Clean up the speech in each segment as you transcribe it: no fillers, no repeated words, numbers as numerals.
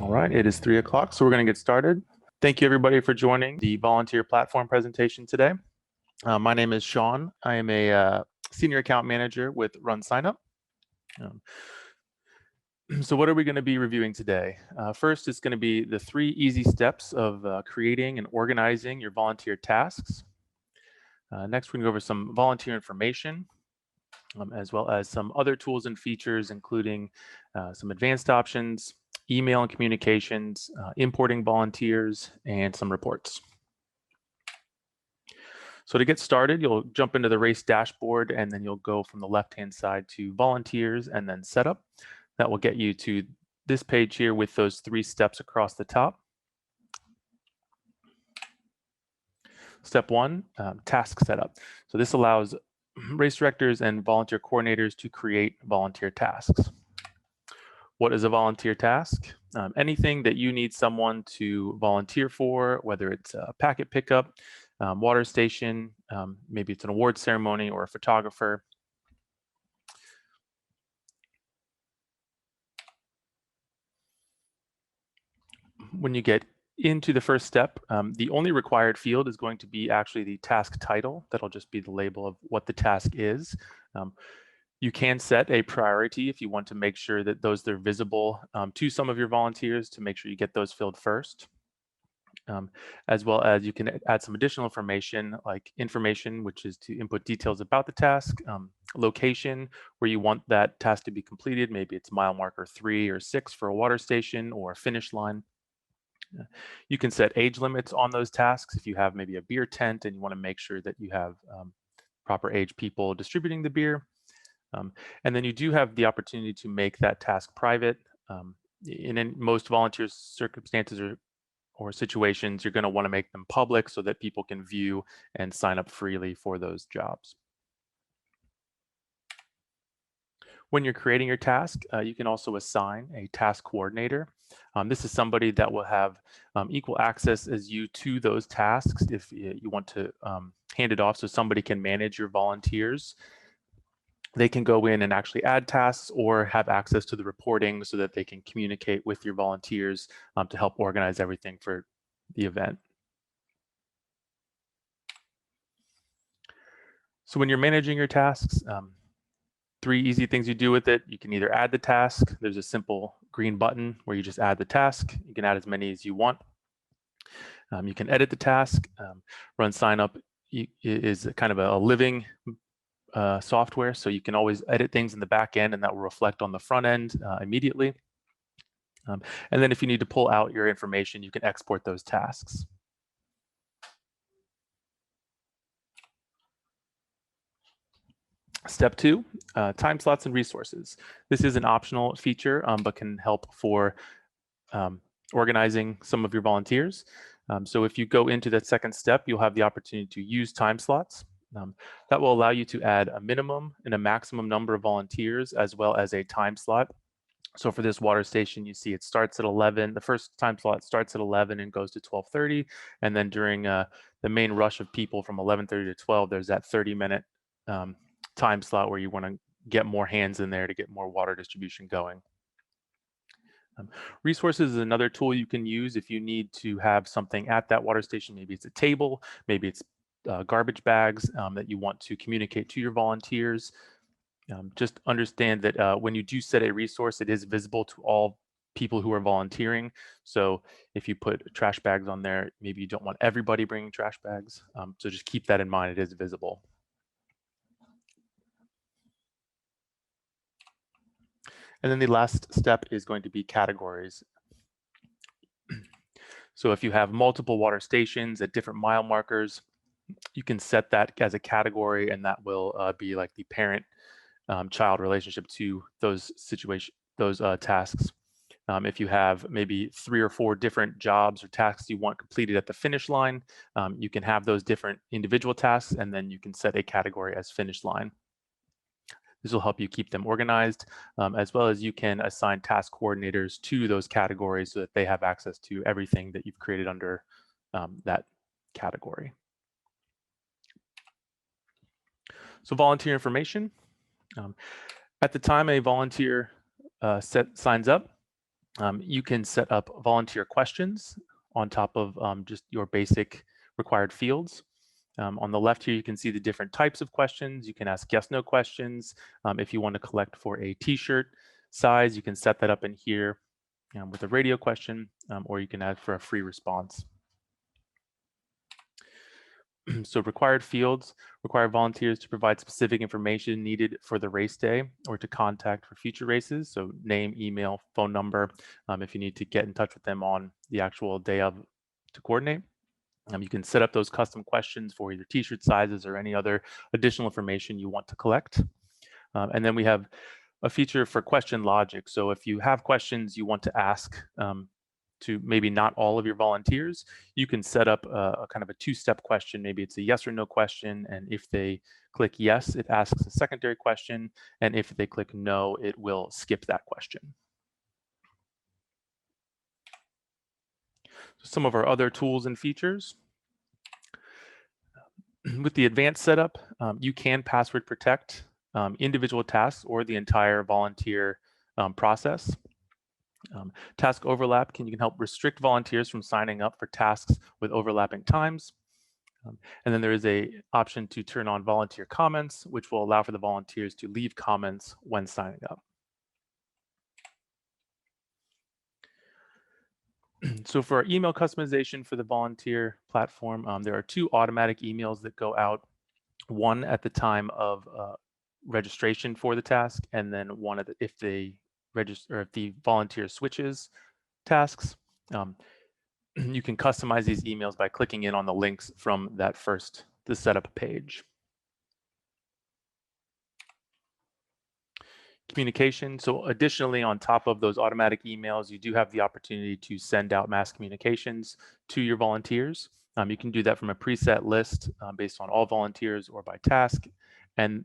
All right, it is 3 o'clock, so we're going to get started. Thank you everybody for joining the volunteer platform presentation today. My name is Sean. I am a senior account manager with Run Signup. So what are we going to be reviewing today? First, it's going to be the 3 easy steps of creating and organizing your volunteer tasks. Next, we're going to go over some volunteer information, as well as some other tools and features, including some advanced options, email and communications, importing volunteers, and some reports. So to get started, you'll jump into the race dashboard, and then you'll go from the left-hand side to volunteers and then setup. That will get you to this page here with those 3 steps across the top. Step 1, task setup. So this allows race directors and volunteer coordinators to create volunteer tasks. What is a volunteer task? Anything that you need someone to volunteer for, whether it's a packet pickup, water station, maybe it's an award ceremony or a photographer. When you get into the first step, the only required field is going to be actually the task title. That'll just be the label of what the task is. You can set a priority if you want to make sure that those are visible to some of your volunteers, to make sure you get those filled first. As well as you can add some additional information, like information, which is to input details about the task, location where you want that task to be completed. Maybe it's mile marker 3 or 6 for a water station or a finish line. You can set age limits on those tasks if you have maybe a beer tent and you want to make sure that you have proper age people distributing the beer. And then you do have the opportunity to make that task private. In most volunteer circumstances or situations, you're going to want to make them public so that people can view and sign up freely for those jobs. When you're creating your task, you can also assign a task coordinator. This is somebody that will have equal access as you to those tasks if you want to hand it off so somebody can manage your volunteers. They can go in and actually add tasks or have access to the reporting so that they can communicate with your volunteers to help organize everything for the event. So when you're managing your tasks, 3 easy things you do with it. You can either add the task. There's a simple green button where you just add the task. You can add as many as you want. You can edit the task. Run Signup is kind of a living software, so you can always edit things in the back end and that will reflect on the front end immediately. And then if you need to pull out your information, you can export those tasks. Step 2, time slots and resources. This is an optional feature, but can help for organizing some of your volunteers. So if you go into that second step, you'll have the opportunity to use time slots. That will allow you to add a minimum and a maximum number of volunteers as well as a time slot. So for this water station, you see it starts at 11. The first time slot starts at 11 and goes to 12:30. And then during the main rush of people from 11:30 to 12, there's that 30-minute time slot where you want to get more hands in there to get more water distribution going. Resources is another tool you can use if you need to have something at that water station. Maybe it's a table, maybe it's garbage bags that you want to communicate to your volunteers. Just understand that when you do set a resource, it is visible to all people who are volunteering. So if you put trash bags on there, maybe you don't want everybody bringing trash bags. So just keep that in mind, it is visible. And then the last step is going to be categories. So if you have multiple water stations at different mile markers, you can set that as a category, and that will be like the parent-child relationship to those tasks. If you have maybe 3 or 4 different jobs or tasks you want completed at the finish line, you can have those different individual tasks, and then you can set a category as finish line. This will help you keep them organized, as well as you can assign task coordinators to those categories so that they have access to everything that you've created under that category. So volunteer information. At the time a volunteer signs up, You can set up volunteer questions on top of just your basic required fields. On the left here, you can see the different types of questions. You can ask yes/no questions. If you want to collect for a t-shirt size, you can set that up in here with a radio question, or you can add for a free response. So required fields require volunteers to provide specific information needed for the race day or to contact for future races. So name, email, phone number, if you need to get in touch with them on the actual day of to coordinate. You can set up those custom questions for either t-shirt sizes or any other additional information you want to collect. And then we have a feature for question logic. So if you have questions you want to ask to maybe not all of your volunteers, you can set up a kind of a two-step question. Maybe it's a yes or no question, and if they click yes, it asks a secondary question, and if they click no, it will skip that question. So some of our other tools and features. With the advanced setup, you can password protect individual tasks or the entire volunteer process. Task overlap you can help restrict volunteers from signing up for tasks with overlapping times. And then there is a option to turn on volunteer comments, which will allow for the volunteers to leave comments when signing up. So for our email customization for the volunteer platform, there are 2 automatic emails that go out, one at the time of registration for the task, and then one at if they register or if the volunteer switches tasks. You can customize these emails by clicking in on the links from the setup page. Communication. So additionally, on top of those automatic emails, you do have the opportunity to send out mass communications to your volunteers. You can do that from a preset list based on all volunteers or by task,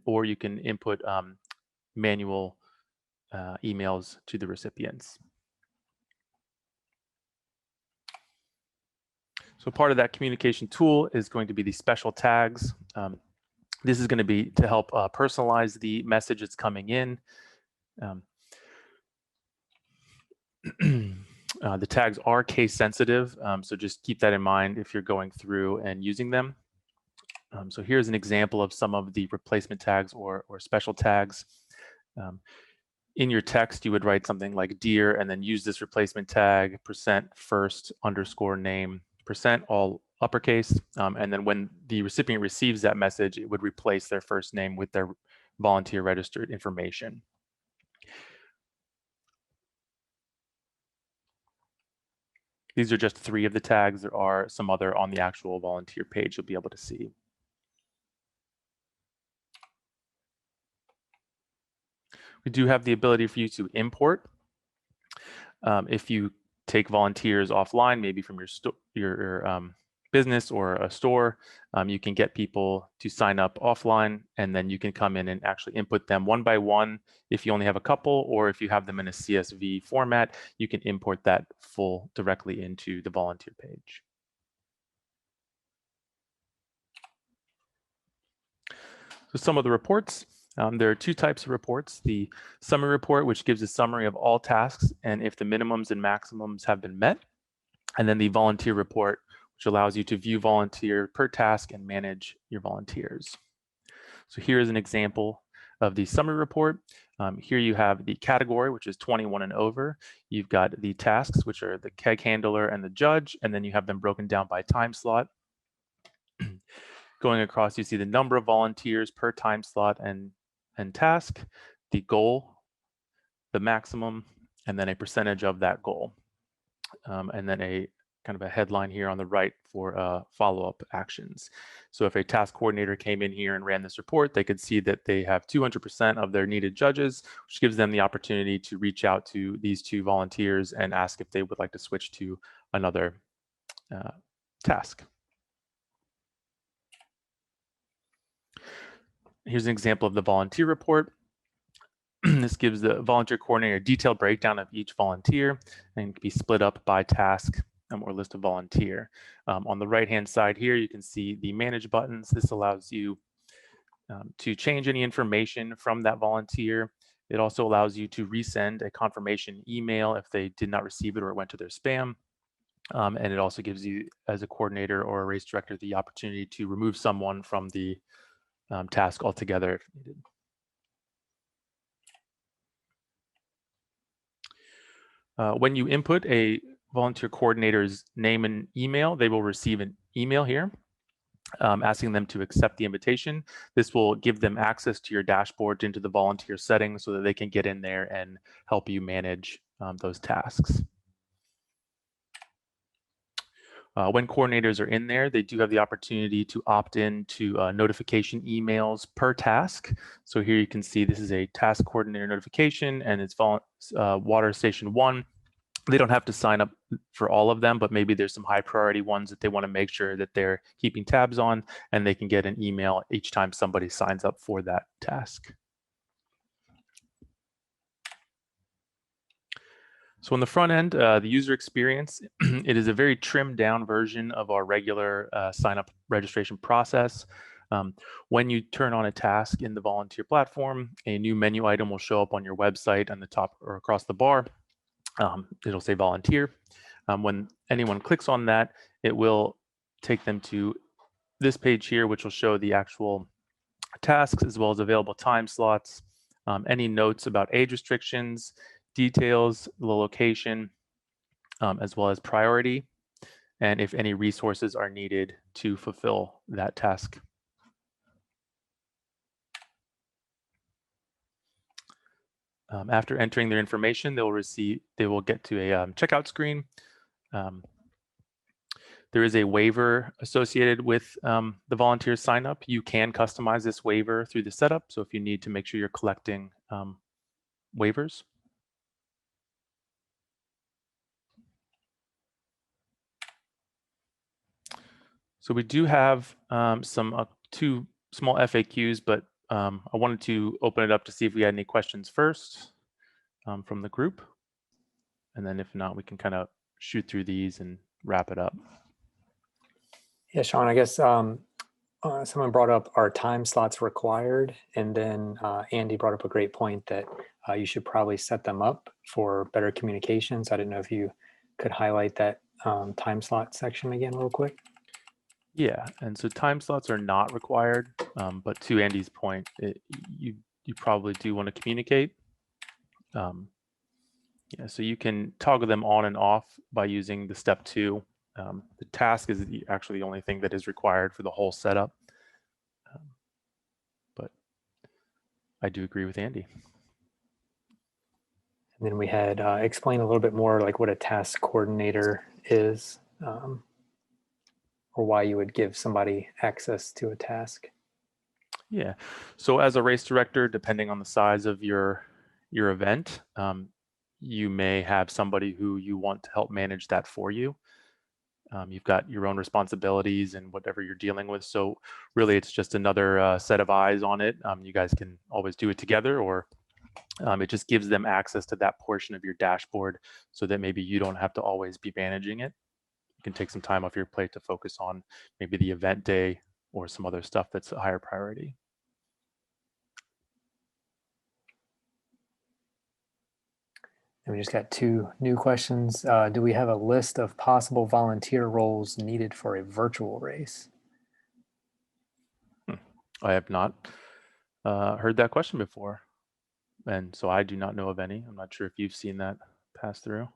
or you can input manual emails to the recipients. So part of that communication tool is going to be the special tags. This is going to be to help personalize the message that's coming in. The tags are case sensitive, so just keep that in mind if you're going through and using them. So here's an example of some of the replacement tags or special tags. In your text, you would write something like "Dear" and then use this replacement tag, %first_name, %, all uppercase. And then when the recipient receives that message, it would replace their first name with their volunteer registered information. These are just 3 of the tags. There are some other on the actual volunteer page you'll be able to see. We do have the ability for you to import. If you take volunteers offline, maybe from your business or a store, you can get people to sign up offline, and then you can come in and actually input them one by one if you only have a couple, or if you have them in a CSV format, you can import that full directly into the volunteer page. So some of the reports. There are 2 types of reports. The summary report, which gives a summary of all tasks and if the minimums and maximums have been met. And then the volunteer report, which allows you to view volunteer per task and manage your volunteers. So here is an example of the summary report. Here you have the category, which is 21 and over. You've got the tasks, which are the keg handler and the judge, and then you have them broken down by time slot. Going across, you see the number of volunteers per time slot and task, the goal, the maximum, and then a percentage of that goal. And then a kind of a headline here on the right for follow-up actions. So if a task coordinator came in here and ran this report, they could see that they have 200% of their needed judges, which gives them the opportunity to reach out to these 2 volunteers and ask if they would like to switch to another task. Here's an example of the volunteer report. This gives the volunteer coordinator a detailed breakdown of each volunteer and can be split up by task or list of volunteer. On the right-hand side here, you can see the manage buttons. This allows you to change any information from that volunteer It also allows you to resend a confirmation email if they did not receive it or it went to their spam. And it also gives you, as a coordinator or a race director, the opportunity to remove someone from the task altogether if needed. When you input a volunteer coordinator's name and email, they will receive an email here asking them to accept the invitation. This will give them access to your dashboard into the volunteer settings so that they can get in there and help you manage those tasks. When coordinators are in there, they do have the opportunity to opt in to notification emails per task. So here you can see this is a task coordinator notification and it's water station 1. They don't have to sign up for all of them, but maybe there's some high priority ones that they want to make sure that they're keeping tabs on, and they can get an email each time somebody signs up for that task. So on the front end, the user experience, it is a very trimmed down version of our regular sign up registration process. When you turn on a task in the volunteer platform, a new menu item will show up on your website on the top or across the bar. It'll say volunteer. When anyone clicks on that, it will take them to this page here, which will show the actual tasks as well as available time slots, any notes about age restrictions, details, the location, as well as priority, and if any resources are needed to fulfill that task. After entering their information, they will get to a checkout screen. There is a waiver associated with the volunteer sign up. You can customize this waiver through the setup. So if you need to make sure you're collecting waivers. So we do have some 2 small FAQs, but I wanted to open it up to see if we had any questions first from the group. And then if not, we can kind of shoot through these and wrap it up. Yeah, Sean, I guess someone brought up, are time slots required? And then Andy brought up a great point that you should probably set them up for better communications. I didn't know if you could highlight that time slot section again real quick. Yeah, and so time slots are not required, but to Andy's point, you probably do want to communicate. Yeah, so you can toggle them on and off by using the step 2. The task is actually the only thing that is required for the whole setup. But I do agree with Andy. And then we had explain a little bit more like what a task coordinator is, or why you would give somebody access to a task. Yeah, so as a race director, depending on the size of your event, you may have somebody who you want to help manage that for you. You've got your own responsibilities and whatever you're dealing with. So really, it's just another set of eyes on it. You guys can always do it together, or it just gives them access to that portion of your dashboard so that maybe you don't have to always be managing it. You can take some time off your plate to focus on maybe the event day or some other stuff that's a higher priority. And we just got 2 new questions. Do we have a list of possible volunteer roles needed for a virtual race? I have not heard that question before. And so I do not know of any. I'm not sure if you've seen that pass through.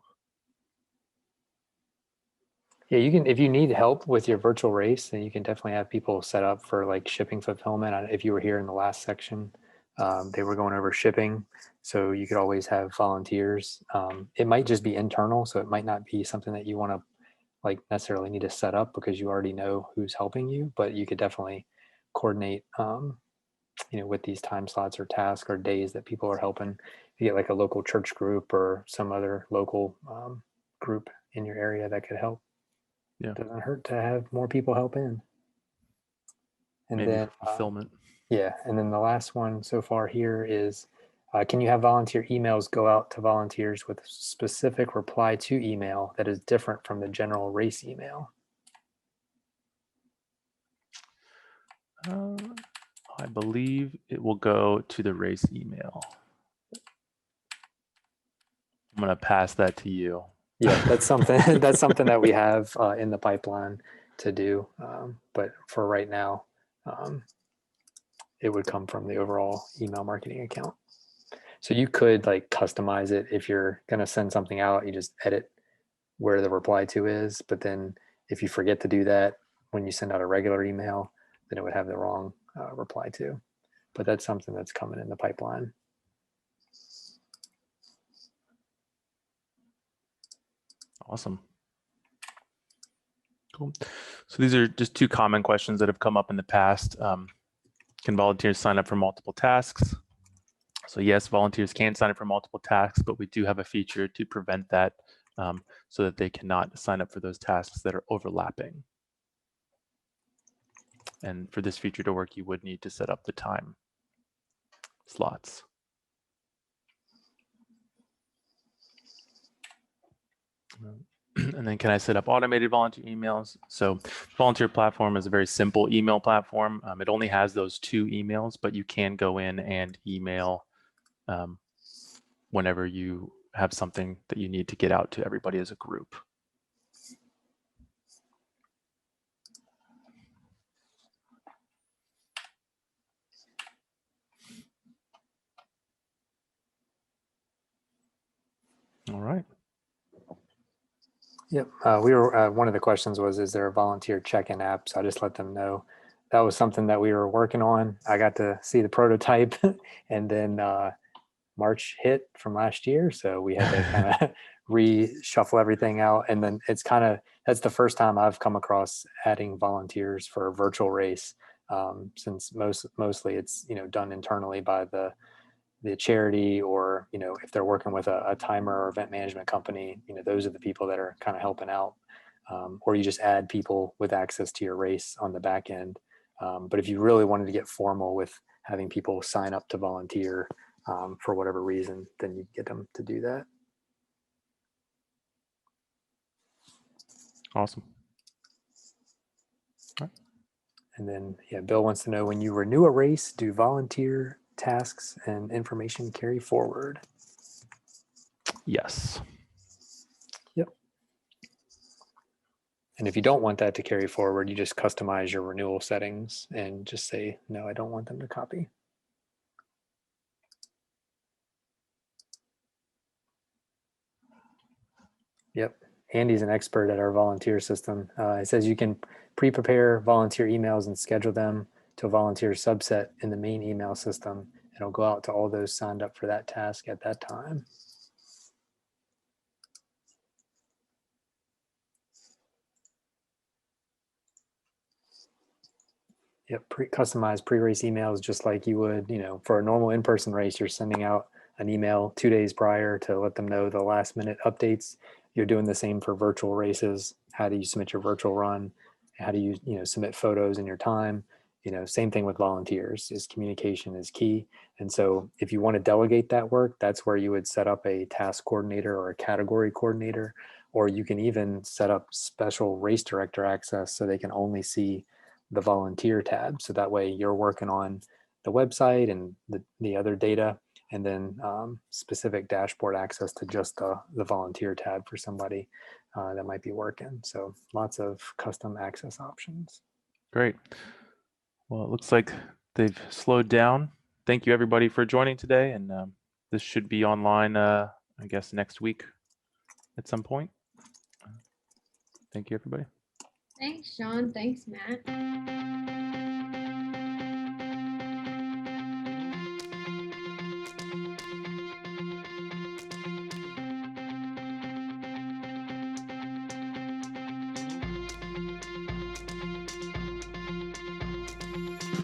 Yeah, you can, if you need help with your virtual race, then you can definitely have people set up for like shipping fulfillment. If you were here in the last section, they were going over shipping. So you could always have volunteers. It might just be internal. So it might not be something that you want to like necessarily need to set up because you already know who's helping you, but you could definitely coordinate, with these time slots or tasks or days that people are helping. You get like a local church group or some other local group in your area that could help. Yeah. It doesn't hurt to have more people help in. And Maybe then fulfillment. yeah, and then the last one so far here is, can you have volunteer emails go out to volunteers with a specific reply to email that is different from the general race email? I believe it will go to the race email. I'm going to pass that to you. Yeah, that's something that's something that we have in the pipeline to do. But for right now, it would come from the overall email marketing account. So you could like customize it if you're going to send something out. You just edit where the reply to is. But then if you forget to do that when you send out a regular email, then it would have the wrong reply to. But that's something that's coming in the pipeline. Awesome. Cool. So these are just two common questions that have come up in the past. Can volunteers sign up for multiple tasks? So yes, volunteers can sign up for multiple tasks, but we do have a feature to prevent that so that they cannot sign up for those tasks that are overlapping. And for this feature to work, you would need to set up the time slots. And then can I set up automated volunteer emails? So volunteer platform is a very simple email platform. It only has those 2 emails, but you can go in and email whenever you have something that you need to get out to everybody as a group. All right. Yep. We were one of the questions was, is there a volunteer check-in app? So I just let them know that was something that we were working on. I got to see the prototype, and then March hit from last year, so we had to kind of reshuffle everything out. And then it's kind of that's the first time I've come across adding volunteers for a virtual race, since mostly it's done internally by the charity, or if they're working with a timer or event management company, those are the people that are kind of helping out, or you just add people with access to your race on the back end. But if you really wanted to get formal with having people sign up to volunteer for whatever reason, then you get them to do that. Awesome. And then Bill wants to know, when you renew a race, do volunteer tasks and information carry forward? Yes. Yep. And if you don't want that to carry forward, you just customize your renewal settings and just say, no, I don't want them to copy. Yep. Andy's an expert at our volunteer system. It says you can pre-prepare volunteer emails and schedule them to a volunteer subset in the main email system. It'll go out to all those signed up for that task at that time. Yep, customized pre-race emails, just like you would, for a normal in-person race. You're sending out an email 2 days prior to let them know the last minute updates. You're doing the same for virtual races. How do you submit your virtual run? How do you, submit photos in your time? Same thing with volunteers. Is communication is key. And so if you want to delegate that work, that's where you would set up a task coordinator or a category coordinator, or you can even set up special race director access so they can only see the volunteer tab. So that way you're working on the website and the other data, and then specific dashboard access to just the volunteer tab for somebody that might be working. So lots of custom access options. Great. Well, it looks like they've slowed down. Thank you everybody for joining today. And this should be online, I guess, next week at some point. Thank you, everybody. Thanks, Sean. Thanks, Matt.